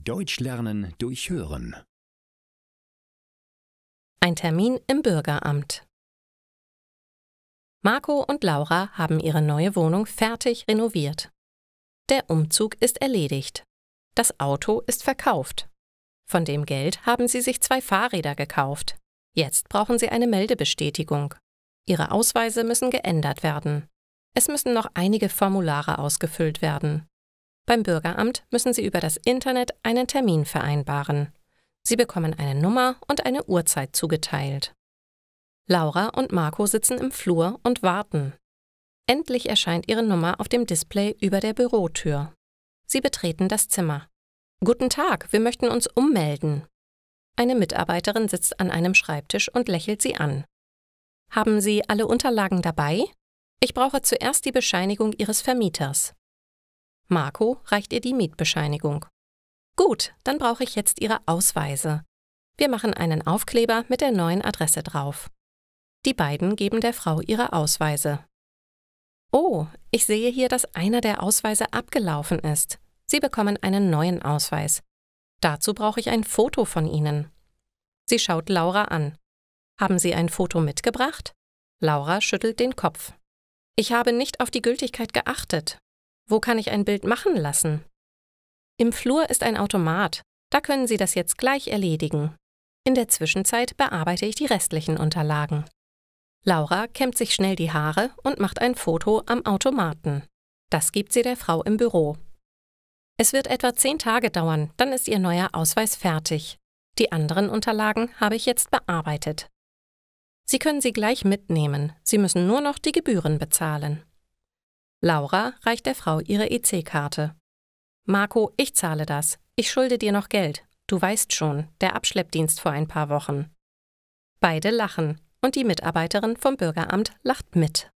Deutsch lernen durch Hören. Ein Termin im Bürgeramt. Marco und Laura haben ihre neue Wohnung fertig renoviert. Der Umzug ist erledigt. Das Auto ist verkauft. Von dem Geld haben sie sich 2 Fahrräder gekauft. Jetzt brauchen sie eine Meldebestätigung. Ihre Ausweise müssen geändert werden. Es müssen noch einige Formulare ausgefüllt werden. Beim Bürgeramt müssen sie über das Internet einen Termin vereinbaren. Sie bekommen eine Nummer und eine Uhrzeit zugeteilt. Laura und Marco sitzen im Flur und warten. Endlich erscheint ihre Nummer auf dem Display über der Bürotür. Sie betreten das Zimmer. »Guten Tag, wir möchten uns ummelden.« Eine Mitarbeiterin sitzt an einem Schreibtisch und lächelt sie an. »Haben Sie alle Unterlagen dabei? Ich brauche zuerst die Bescheinigung Ihres Vermieters.« Marco reicht ihr die Mietbescheinigung. »Gut, dann brauche ich jetzt Ihre Ausweise. Wir machen einen Aufkleber mit der neuen Adresse drauf.« Die beiden geben der Frau ihre Ausweise. »Oh, ich sehe hier, dass einer der Ausweise abgelaufen ist. Sie bekommen einen neuen Ausweis. Dazu brauche ich ein Foto von Ihnen.« Sie schaut Laura an. »Haben Sie ein Foto mitgebracht?« Laura schüttelt den Kopf. »Ich habe nicht auf die Gültigkeit geachtet. Wo kann ich ein Bild machen lassen?« »Im Flur ist ein Automat. Da können Sie das jetzt gleich erledigen. In der Zwischenzeit bearbeite ich die restlichen Unterlagen.« Laura kämmt sich schnell die Haare und macht ein Foto am Automaten. Das gibt sie der Frau im Büro. »Es wird etwa 10 Tage dauern, dann ist Ihr neuer Ausweis fertig. Die anderen Unterlagen habe ich jetzt bearbeitet. Sie können sie gleich mitnehmen, Sie müssen nur noch die Gebühren bezahlen.« Laura reicht der Frau ihre EC-Karte. »Marco, ich zahle das. Ich schulde dir noch Geld. Du weißt schon, der Abschleppdienst vor ein paar Wochen.« Beide lachen und die Mitarbeiterin vom Bürgeramt lacht mit.